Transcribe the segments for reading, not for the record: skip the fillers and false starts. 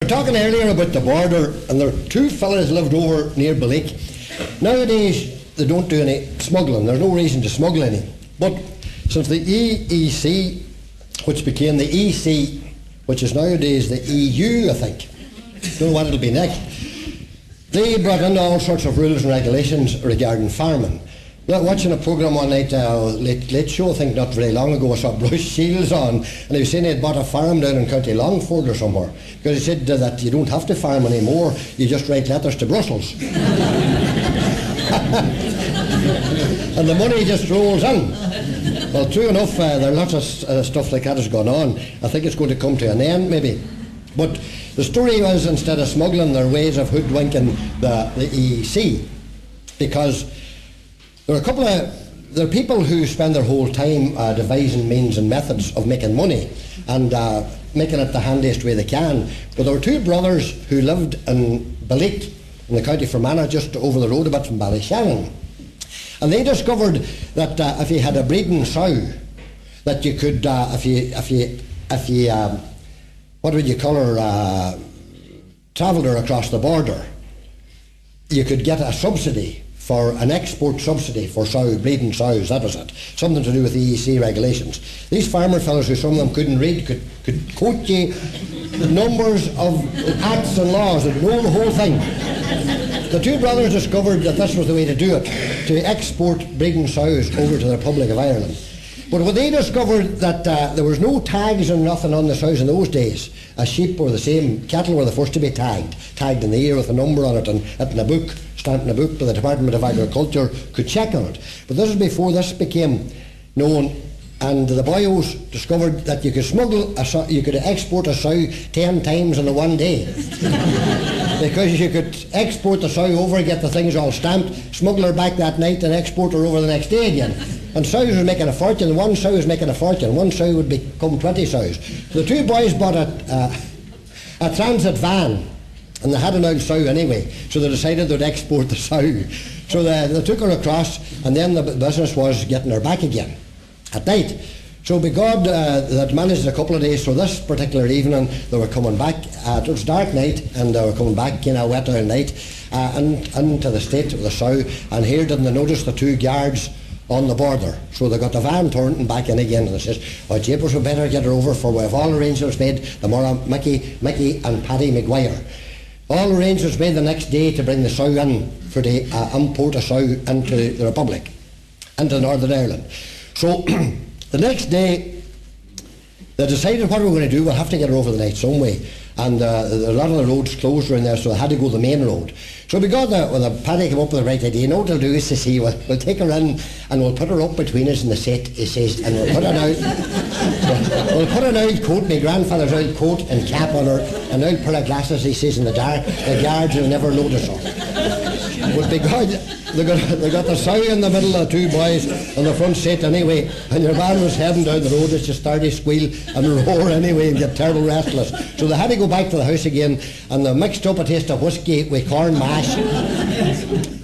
We were talking earlier about the border, and there are two fellas lived over near Belleek. Nowadays, they don't do any smuggling. There's no reason to smuggle any. But since the EEC, which became the EC, which is nowadays the EU, I think, don't know what it'll be next, they brought in all sorts of rules and regulations regarding farming. Watching a programme one night, late show, I think not very long ago, I saw Bruce Shields on, and he was saying he had bought a farm down in County Longford or somewhere, because he said that you don't have to farm anymore, you just write letters to Brussels. And the money just rolls in. Well, true enough, there are lots of stuff like that has gone on. I think it's going to come to an end, maybe. But the story was, instead of smuggling, there are ways of hoodwinking the EEC, because there are people who spend their whole time devising means and methods of making money and making it the handiest way they can. But there were two brothers who lived in Belleek, in the county Fermanagh, just over the road a bit from Ballyshannon. And they discovered that if you had a breeding sow, that you could, if you what would you call her, travelled her across the border, you could get a subsidy, for an export subsidy for breeding sows, that was it. Something to do with the EEC regulations. These farmer fellows, who some of them couldn't read, could quote you numbers of acts and laws and know the whole thing. The two brothers discovered that this was the way to do it, to export breeding sows over to the Republic of Ireland. But when they discovered that there was no tags and nothing on the sows in those days, a sheep were the same, cattle were the first to be tagged in the ear with a number on it and in a book, stamped in a book, by the Department of Agriculture could check on it. But this is before this became known, and the boyos discovered that you could you could export a sow 10 times in one day. Because you could export the sow over, get the things all stamped, smuggle her back that night and export her over the next day again. And sows were making a fortune. One sow was making a fortune. One sow would become 20 sows. So the two boys bought a transit van, and they had an old sow anyway, so they decided they'd export the sow. So they took her across, and then the business was getting her back again at night. So by God, they'd managed a couple of days. So this particular evening, they were coming back. It was dark night, and they were coming back, wet all night, into the state of the sow. And here didn't they notice the two guards on the border. So they got the van turned and back in again, and they says, "Oh, Japers, we better get her over, for we have all arrangements made tomorrow, Mickey and Paddy McGuire. All arrangements made the next day to bring the sow in, for to import a sow into the Republic, into Northern Ireland." So the next day, they decided, what we're going to do, we'll have to get her over the night some way. And a lot of the roads closed around there, so they had to go the main road. So we got when the Paddy came up with the right idea, you know what we'll do is to see, we'll take her in and we'll put her up between us in the set, he says, and we'll put an old coat, my grandfather's old coat and cap on her, an old pair of glasses, he says, in the dark, the guards will never notice her. But by God, they got the sow in the middle of the two boys on the front seat anyway, and your man was heading down the road, it's just started to squeal and roar anyway and get terrible restless. So they had to go back to the house again, and they mixed up a taste of whiskey with corn mash.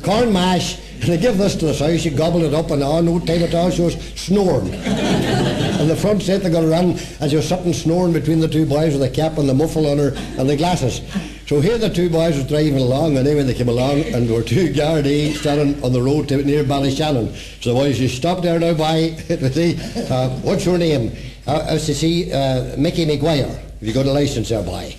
Corn mash, and they give this to the sow, she gobbled it up, and no time at all, she was snoring. And the front seat, they got her on, and she was sitting snoring between the two boys with the cap and the muffle on her and the glasses. So here the two boys were driving along, and anyway they came along, and there were two Gardaí standing on the road near Ballyshannon. So the boys, you stop there now, boy. What's your name? I said, see, Mickey McGuire. Have you got a licence there, boy?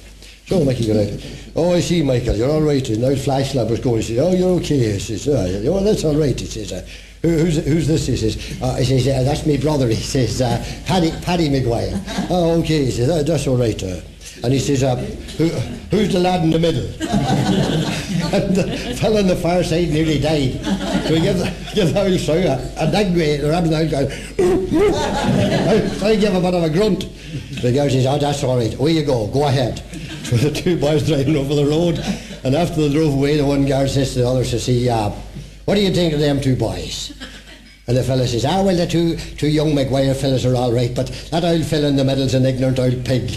So Mickey got out. Oh, I see, Michael, you're all right. And now flashlamp was going. He says, oh, you're okay. He says, oh, that's all right. He says, who's this? He says, that's my brother. He says, Paddy McGuire. Oh, okay. He says, that's all right. And he says, who's the lad in the middle? And the fellow on the far side nearly died. So he gives the old sow a dig way, the rabbit out going, I give a bit of a grunt. The guy says, oh, that's all right, away you go ahead. So the two boys driving over the road, and after they drove away, the one guard says to the other, says, what do you think of them two boys? And the fella says, well, the two young McGuire fellas are all right, but that old fella in the middle's an ignorant old pig.